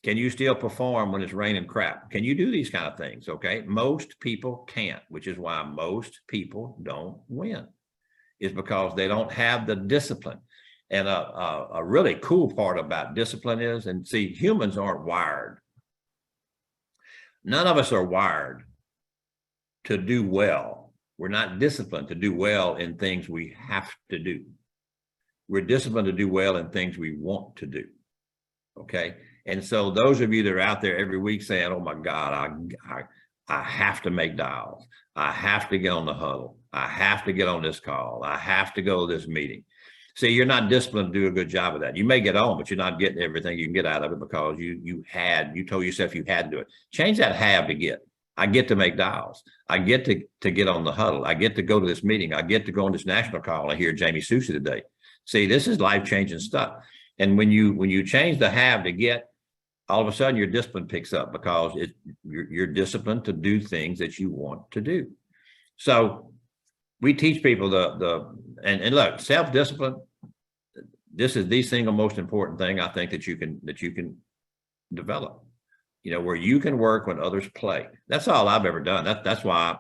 Can you still perform when it's raining crap? Can you do these kind of things? Okay. Most people can't, which is why most people don't win. It's because they don't have the discipline. And a really cool part about discipline is, and see, humans aren't wired. None of us are wired to do well. We're not disciplined to do well in things we have to do. We're disciplined to do well in things we want to do. Okay. And so those of you that are out there every week saying, oh my God, I have to make dials. I have to get on the huddle. I have to get on this call. I have to go to this meeting. See, you're not disciplined to do a good job of that. You may get on, but you're not getting everything you can get out of it because you told yourself you had to do it. Change that have to get. I get to make dials. I get to get on the huddle. I get to go to this meeting. I get to go on this national call and hear Jamie Soucy today. See, this is life-changing stuff. And when you change the have to get, all of a sudden your discipline picks up, because you're disciplined to do things that you want to do. So we teach people and look, self-discipline. This is the single most important thing I think that you can develop. Where you can work when others play. That's all I've ever done. That's why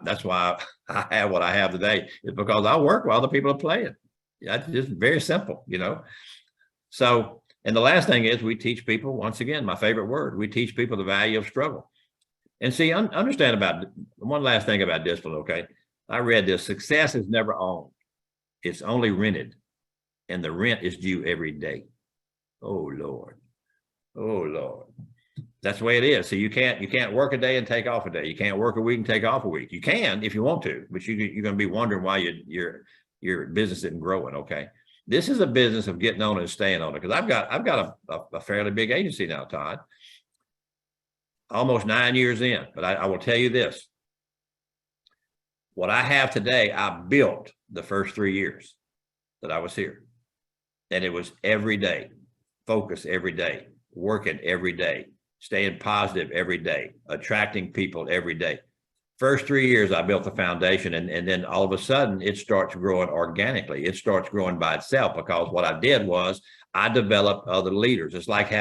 I have what I have today, is because I work while other people are playing. That's just very simple, So, and the last thing is, we teach people, once again, my favorite word, we teach people the value of struggle. And see, understand about one last thing about discipline. Okay. I read this: success is never owned. It's only rented, and the rent is due every day. Oh Lord. Oh Lord. That's the way it is. So you can't work a day and take off a day. You can't work a week and take off a week. You can if you want to, but you're going to be wondering why your business isn't growing. Okay. This is a business of getting on it and staying on it. Because I've got a fairly big agency now, Todd. Almost 9 years in. But I will tell you this. What I have today, I built the first 3 years that I was here. And it was every day, focus every day, working every day, staying positive every day, attracting people every day. First 3 years, I built the foundation, and then all of a sudden it starts growing organically. It starts growing by itself, because what I did was I developed other leaders. It's like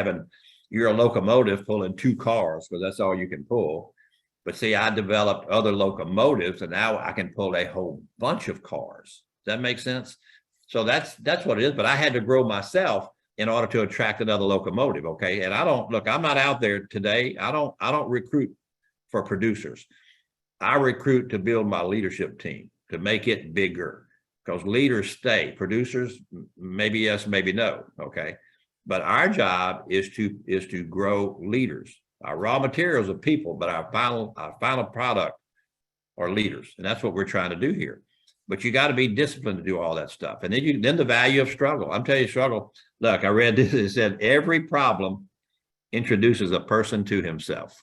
you're a locomotive pulling 2 cars, because that's all you can pull. But see, I developed other locomotives, and now I can pull a whole bunch of cars. Does that make sense? So that's what it is. But I had to grow myself in order to attract another locomotive. Okay. And I'm not out there today. I don't recruit for producers. I recruit to build my leadership team, to make it bigger, because leaders stay. Producers, maybe yes, maybe no. Okay. But our job is to grow leaders. Our raw materials are people, but our final product or leaders. And that's what we're trying to do here. But you got to be disciplined to do all that stuff. And then the value of struggle. I'm telling you, struggle. Look, I read this. It said every problem introduces a person to himself.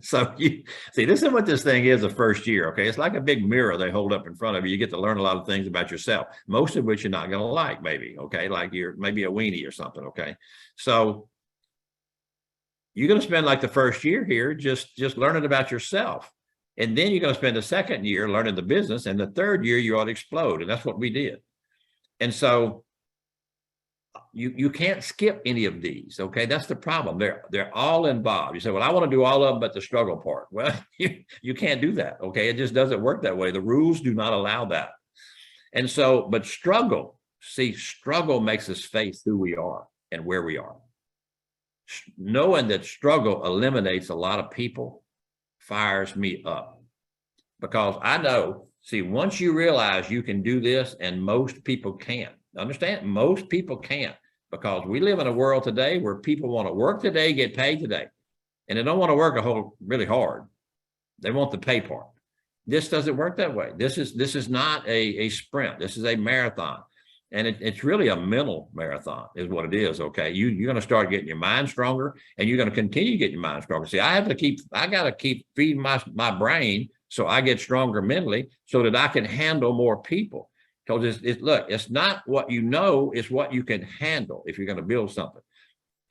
So you see, this is what this thing is the first year. Okay. It's like a big mirror they hold up in front of you. You get to learn a lot of things about yourself, most of which you're not going to like, maybe. Okay. Like you're maybe a weenie or something. Okay. So you're going to spend like the first year here just learning about yourself. And then you're going to spend the second year learning the business. And the third year you ought to explode. And that's what we did. And so you can't skip any of these. Okay. That's the problem. They're all involved. You say, well, I want to do all of them, but the struggle part. Well, you can't do that. Okay. It just doesn't work that way. The rules do not allow that. And so, but struggle makes us face who we are and where we are. Knowing that struggle eliminates a lot of people fires me up, because I know, see, once you realize you can do this, and most people can't. Understand? Most people can't, because we live in a world today where people want to work today, get paid today, and they don't want to work really hard. They want the pay part. This doesn't work that way. This is not a sprint. This is a marathon. And it's really a mental marathon is what it is. Okay. You're going to start getting your mind stronger, and you're going to continue to get your mind stronger. See, I got to keep feeding my brain so I get stronger mentally so that I can handle more people. Because look, it's not what you know, it's what you can handle if you're going to build something.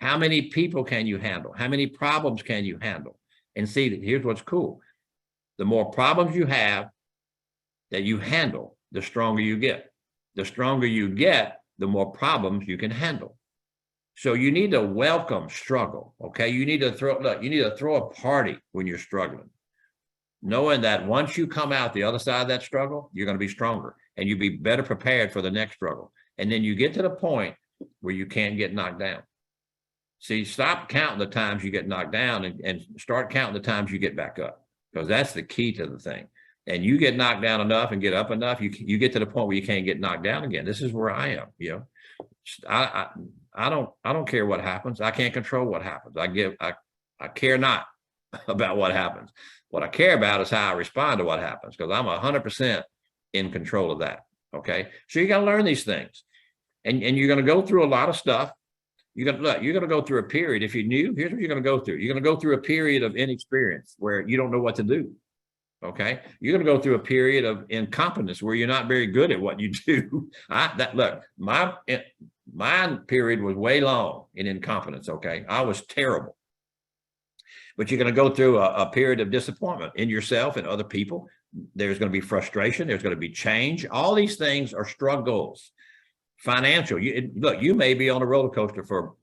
How many people can you handle? How many problems can you handle? And see, here's what's cool. The more problems you have that you handle, the stronger you get. The stronger you get, the more problems you can handle. So you need to welcome struggle. Okay. You need to throw a party when you're struggling, knowing that once you come out the other side of that struggle, you're going to be stronger and you'll be better prepared for the next struggle. And then you get to the point where you can't get knocked down. See, stop counting the times you get knocked down and start counting the times you get back up, because that's the key to the thing. And you get knocked down enough and get up enough, you get to the point where you can't get knocked down again. This is where I am. You know, I don't care what happens. I can't control what happens. I care not about what happens. What I care about is how I respond to what happens, because I'm 100% in control of that. Okay, so you got to learn these things, and you're going to go through a lot of stuff. You're going to go through a period. If you're new, here's what you're going to go through. You're going to go through a period of inexperience where you don't know what to do. Okay, you're going to go through a period of incompetence where you're not very good at what you do. My period was way long in incompetence. Okay, I was terrible. But you're going to go through a period of disappointment in yourself and other people. There's going to be frustration. There's going to be change. All these things are struggles. Financial. You may be on a roller coaster for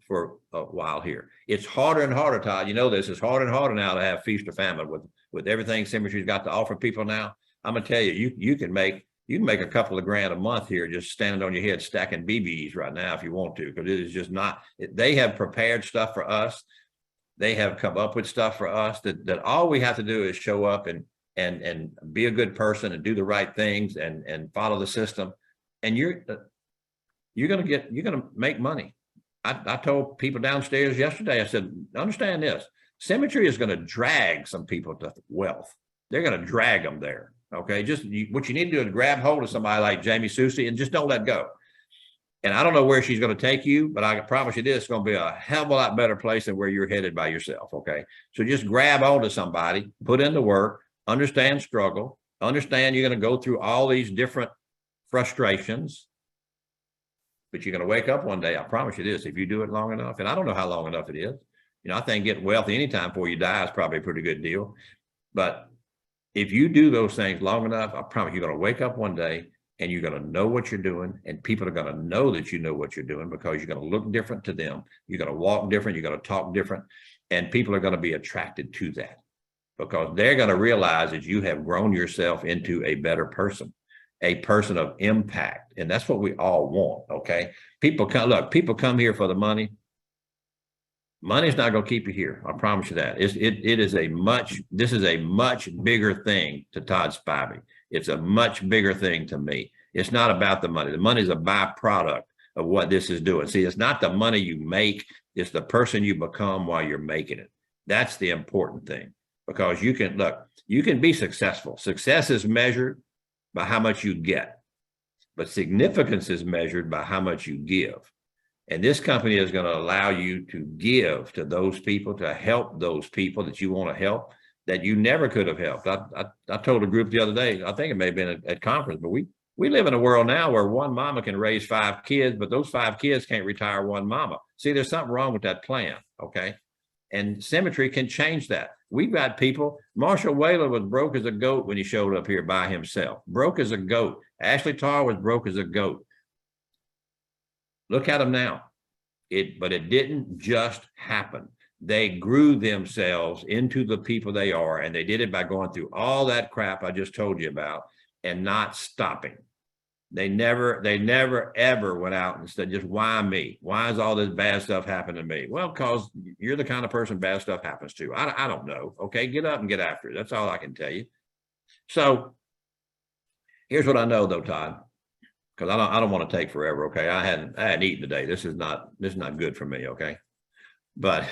a while here. It's harder and harder, Todd. You know this. It's harder and harder now to have feast or famine with everything Symmetry's got to offer people now. I'm gonna tell you, you can make a couple of grand a month here just standing on your head stacking BBs right now if you want to, because it is just not. They have prepared stuff for us. They have come up with stuff for us that all we have to do is show up and be a good person and do the right things and follow the system, and you're gonna make money. I told people downstairs yesterday, I said, understand this. Symmetry is going to drag some people to wealth. They're going to drag them there. Okay. What you need to do is grab hold of somebody like Jamie Susie and just don't let go. And I don't know where she's going to take you, but I can promise you this, it's going to be a hell of a lot better place than where you're headed by yourself. Okay. So just grab hold of somebody, put in the work, understand struggle, understand you're going to go through all these different frustrations, but you're going to wake up one day. I promise you this, if you do it long enough, and I don't know how long enough it is. You know, I think getting wealthy anytime before you die is probably a pretty good deal. But if you do those things long enough, I promise you're going to wake up one day and you're going to know what you're doing, and people are going to know that you know what you're doing, because you're going to look different to them. You're going to walk different. You're going to talk different, and people are going to be attracted to that, because they're going to realize that you have grown yourself into a better person, a person of impact. And that's what we all want. Okay. People come here for the money. Money's not going to keep you here. I promise you that. This is a much bigger thing to Todd Spivey. It's a much bigger thing to me. It's not about the money. The money is a byproduct of what this is doing. See, it's not the money you make. It's the person you become while you're making it. That's the important thing, because you can look, You can be successful. Success is measured by how much you get, but significance is measured by how much you give. And this company is going to allow you to give to those people, to help those people that you want to help, that you never could have helped. I told a group the other day, I think it may have been at conference, but we live in a world now where one mama can raise 5 kids, but those 5 kids can't retire one mama. See, there's something wrong with that plan, okay? And Symmetry can change that. We've got people, Marshall Whaler was broke as a goat when he showed up here by himself. Broke as a goat. Ashley Tarr was broke as a goat. Look at them now. But it didn't just happen. They grew themselves into the people they are, and they did it by going through all that crap I just told you about and not stopping. They never ever went out and said, just why me? Why is all this bad stuff happening to me? Well, because you're the kind of person bad stuff happens to. I don't know. Okay, get up and get after it. That's all I can tell you. So here's what I know though, Todd, because I don't want to take forever. Okay, I hadn't eaten today. This is not good for me. Okay, but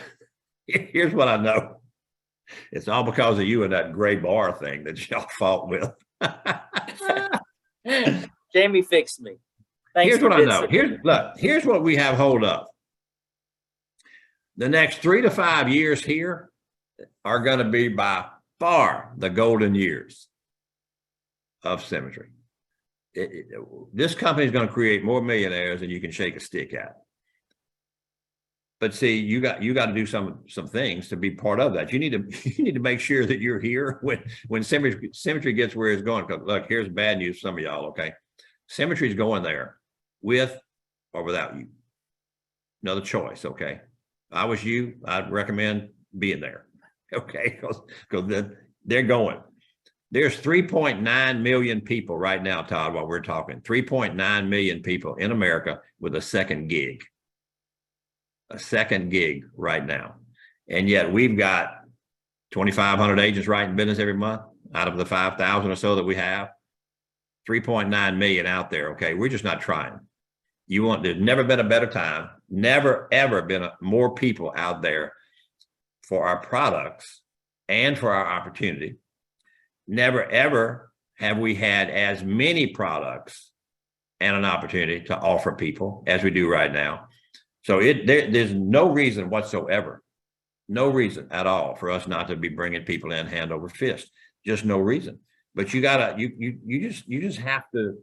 here's what I know. It's all because of you and that gray bar thing that y'all fought with. Jamie fixed me. Thanks. Here's what I know. Here's what we have hold up. The next 3 to 5 years here are going to be by far the golden years of Symmetry. This company is going to create more millionaires than you can shake a stick at. But see, you got to do some things to be part of that. You need to make sure that you're here when Symmetry gets where it's going. Because look, here's bad news for some of y'all. Okay, Symmetry is going there with or without you. Another choice. Okay, if I was you, I'd recommend being there. Okay, because they're going. There's 3.9 million people right now, Todd. While we're talking, 3.9 million people in America with a second gig. A second gig right now. And yet we've got 2,500 agents writing business every month out of the 5,000 or so that we have. 3.9 million out there. Okay, we're just not trying. There's never been a better time, never ever been more people out there for our products and for our opportunity. Never ever have we had as many products and an opportunity to offer people as we do right now. So there's no reason whatsoever, no reason at all for us not to be bringing people in hand over fist. Just no reason. But you just have to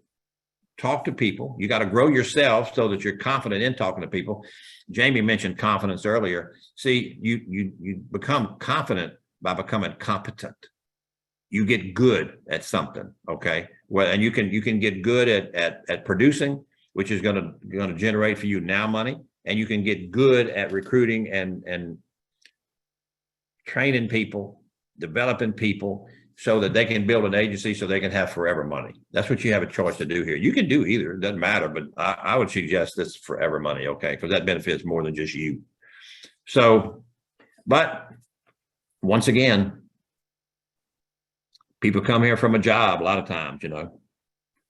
talk to people. You got to grow yourself so that you're confident in talking to people. Jamie mentioned confidence earlier. See, you become confident by becoming competent. You get good at something, okay? Well, and you can get good at producing, which is going to generate for you now money. And you can get good at recruiting and training people, developing people so that they can build an agency so they can have forever money. That's what you have a choice to do here. You can do either, it doesn't matter, but I would suggest this forever money, okay? Because that benefits more than just you. So, but once again, people come here from a job a lot of times,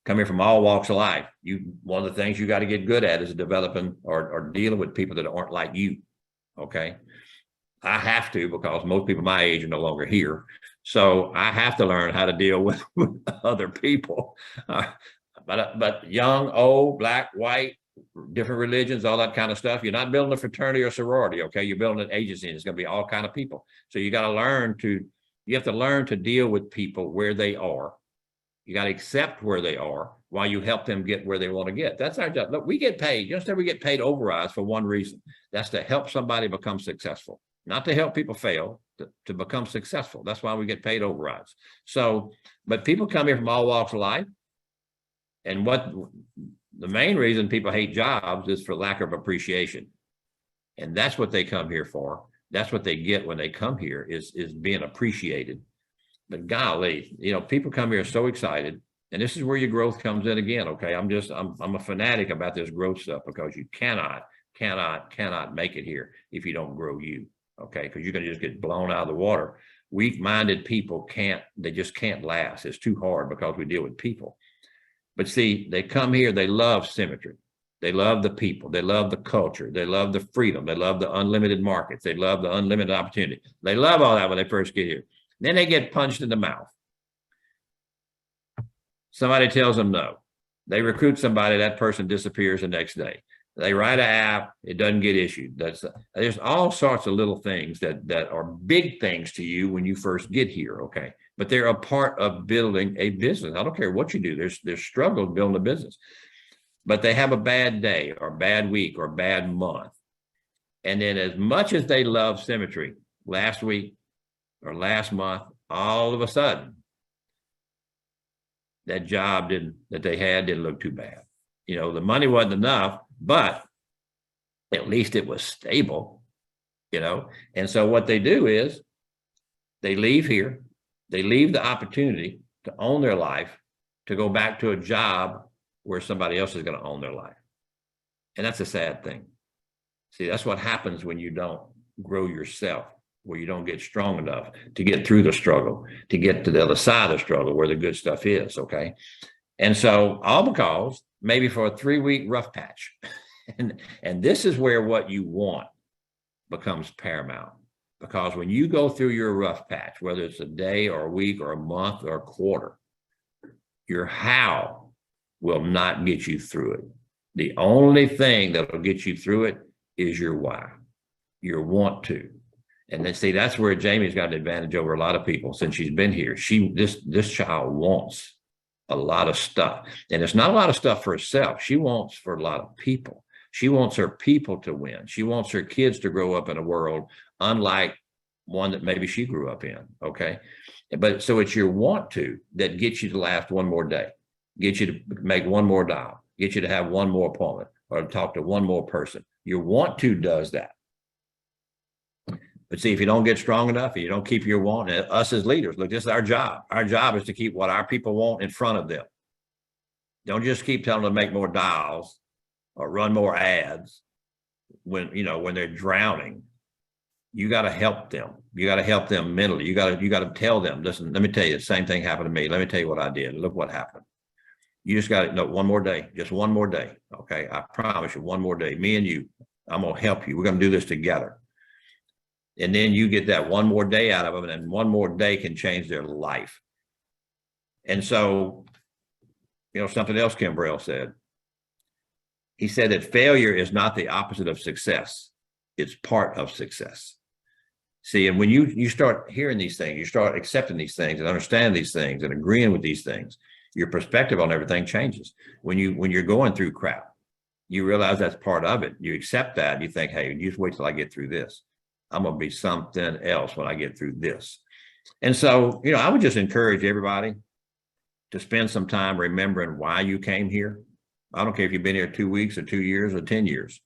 come here from all walks of life. One of the things you got to get good at is developing or dealing with people that aren't like you. Okay. I have to, because most people my age are no longer here. So I have to learn how to deal with other people. But young, old, black, white, different religions, all that kind of stuff. You're not building a fraternity or sorority. Okay. You're building an agency, and it's going to be all kind of people. So you have to learn to deal with people where they are. You got to accept where they are while you help them get where they want to get. That's our job. Look, we get paid. Just we get paid overrides for one reason. That's to help somebody become successful, not to help people fail, to become successful. That's why we get paid overrides. So, but people come here from all walks of life. And what the main reason people hate jobs is for lack of appreciation. And that's what they come here for. That's what they get when they come here is being appreciated. But golly, people come here so excited, and this is where your growth comes in again. Okay, I'm a fanatic about this growth stuff, because you cannot make it here if you don't grow you. Okay, because you're going to just get blown out of the water. Weak-minded people just can't last. It's too hard because we deal with people. But see, they come here, they love Symmetry. They love the people. They love the culture. They love the freedom. They love the unlimited markets. They love the unlimited opportunity. They love all that when they first get here. Then they get punched in the mouth. Somebody tells them no. They recruit somebody, that person disappears the next day. They write an app, it doesn't get issued. There's all sorts of little things that are big things to you when you first get here, okay? But they're a part of building a business. I don't care what you do. There's struggles building a business. But they have a bad day or bad week or bad month. And then as much as they love Symmetry last week or last month, all of a sudden, that job that they had didn't look too bad. You know, the money wasn't enough, but at least it was stable, you know? And so what they do is they leave here, they leave the opportunity to own their life, to go back to a job where somebody else is going to own their life. And that's a sad thing. See, that's what happens when you don't grow yourself, where you don't get strong enough to get through the struggle, to get to the other side of the struggle where the good stuff is, okay? And so all because maybe for a 3-week rough patch. And this is where what you want becomes paramount. Because when you go through your rough patch, whether it's a day or a week or a month or a quarter, your how will not get you through it. The only thing that will get you through it is your why, your want to. And then see, that's where Jamie's got an advantage over a lot of people since she's been here. This child wants a lot of stuff. And it's not a lot of stuff for herself. She wants for a lot of people. She wants her people to win. She wants her kids to grow up in a world unlike one that maybe she grew up in, okay? But so it's your want to that gets you to last one more day, get you to make one more dial, get you to have one more appointment or to talk to one more person. Your want to does that. But see, if you don't get strong enough and you don't keep your want, and us as leaders, look, this is our job. Our job is to keep what our people want in front of them. Don't just keep telling them to make more dials or run more ads when they're drowning. You got to help them. You got to help them mentally. You got to tell them, listen, let me tell you, the same thing happened to me. Let me tell you what I did. Look what happened. You just got to know one more day, just one more day. Okay. I promise you, one more day, me and you, I'm going to help you. We're going to do this together. And then you get that one more day out of them, and one more day can change their life. And so, something else Kim Burrell said. He said that failure is not the opposite of success. It's part of success. See, and when you start hearing these things, you start accepting these things and understand these things and agreeing with these things, your perspective on everything changes. When you're going through crap, you realize that's part of it. You accept that. You think, hey, you just wait till I get through this. I'm going to be something else when I get through this. And so, I would just encourage everybody to spend some time remembering why you came here. I don't care if you've been here 2 weeks or 2 years or 10 years.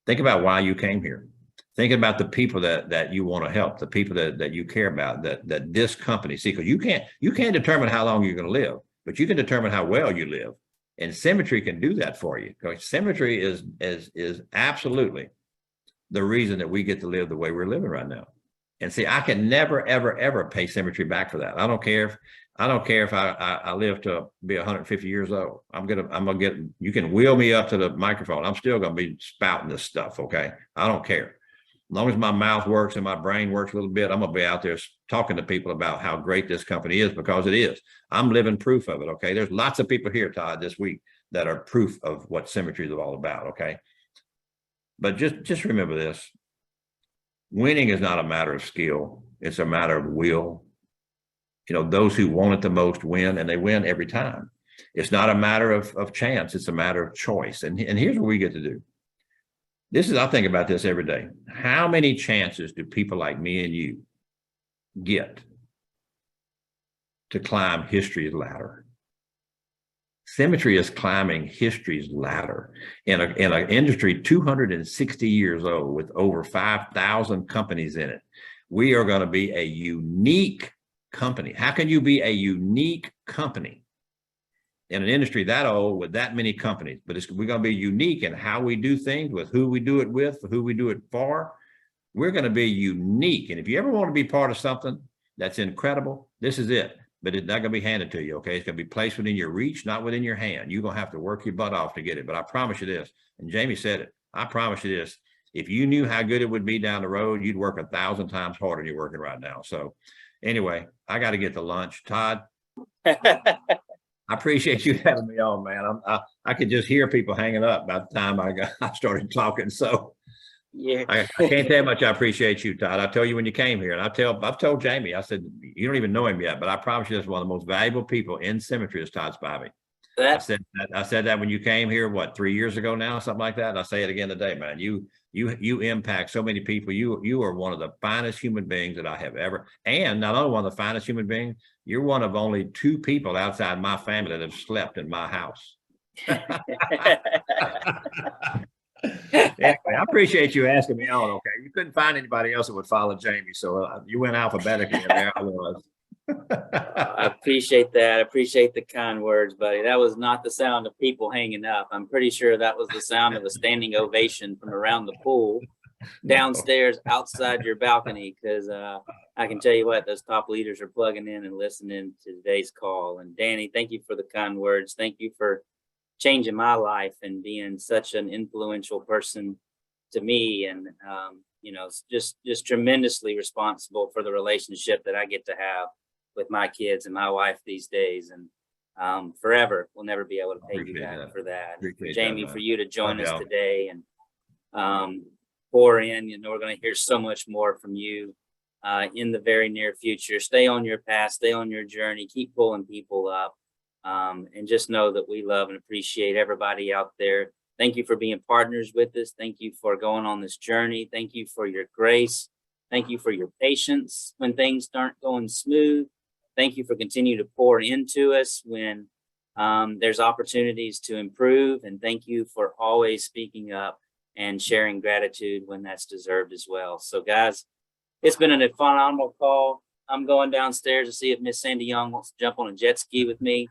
Think about why you came here. Think about the people that you want to help, the people that you care about, that this company, see, because you can't determine how long you're going to live, but you can determine how well you live. And Symmetry can do that for you. Because Symmetry is absolutely the reason that we get to live the way we're living right now. And see, I can never, ever, ever pay Symmetry back for that. I don't care if I live to be 150 years old. I'm gonna get, you can wheel me up to the microphone. I'm still gonna be spouting this stuff. Okay. I don't care. As long as my mouth works and my brain works a little bit, I'm gonna be out there talking to people about how great this company is, because it is. I'm living proof of it. Okay. There's lots of people here, Todd, this week that are proof of what Symmetry is all about. Okay. But just remember this. Winning is not a matter of skill. It's a matter of will. Those who want it the most win, and they win every time. It's not a matter of chance. It's a matter of choice. And here's what we get to do. I think about this every day. How many chances do people like me and you get to climb history's ladder? Symmetry is climbing history's ladder in an industry 260 years old with over 5,000 companies in it. We are going to be a unique company. How can you be a unique company in an industry that old with that many companies? But we're going to be unique in how we do things, with who we do it with, for who we do it for. We're going to be unique. And if you ever want to be part of something that's incredible, this is it. But it's not going to be handed to you, okay? It's going to be placed within your reach, not within your hand. You're going to have to work your butt off to get it. But I promise you this, and Jamie said it, I promise you this, if you knew how good it would be down the road, you'd work 1,000 times harder than you're working right now. So Anyway, I got to get to lunch. Todd, I appreciate you having me on, man. I could just hear people hanging up by the time I started talking. So Yeah. I can't tell you how much I appreciate you, Todd. I tell you when you came here, and I've told Jamie, I said, you don't even know him yet, but I promise you, that's one of the most valuable people in Symmetry is Todd Spivey. I said that when you came here, what, 3 years ago now, something like that. And I say it again today, man. You impact so many people. You are one of the finest human beings that I have ever. And not only one of the finest human beings, you're one of only 2 people outside my family that have slept in my house. Anyway, I appreciate you asking me on. Okay, you couldn't find anybody else that would follow Jamie, so you went alphabetically, and there I was. I appreciate that. I appreciate the kind words, buddy. That was not the sound of people hanging up. I'm pretty sure that was the sound of a standing ovation from around the pool downstairs outside your balcony. Because I can tell you what, those top leaders are plugging in and listening to today's call. And Danny, thank you for the kind words. Thank you for changing my life and being such an influential person to me. And just tremendously responsible for the relationship that I get to have with my kids and my wife these days, and forever we'll never be able to pay you back for that. Jamie, for you to join us today and pour in, we're going to hear so much more from you in the very near future. Stay on your path, stay on your journey, keep pulling people up, and just know that we love and appreciate everybody out there. Thank you for being partners with us. Thank you for going on this journey. Thank you for your grace. Thank you for your patience when things aren't going smooth. Thank you for continuing to pour into us when there's opportunities to improve. And thank you for always speaking up and sharing gratitude when that's deserved as well. So guys, it's been a phenomenal call. I'm going downstairs to see if Miss Sandy Young wants to jump on a jet ski with me.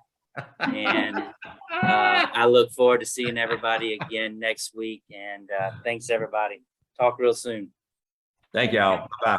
And I look forward to seeing everybody again next week. And thanks, everybody. Talk real soon. Thank y'all. Bye.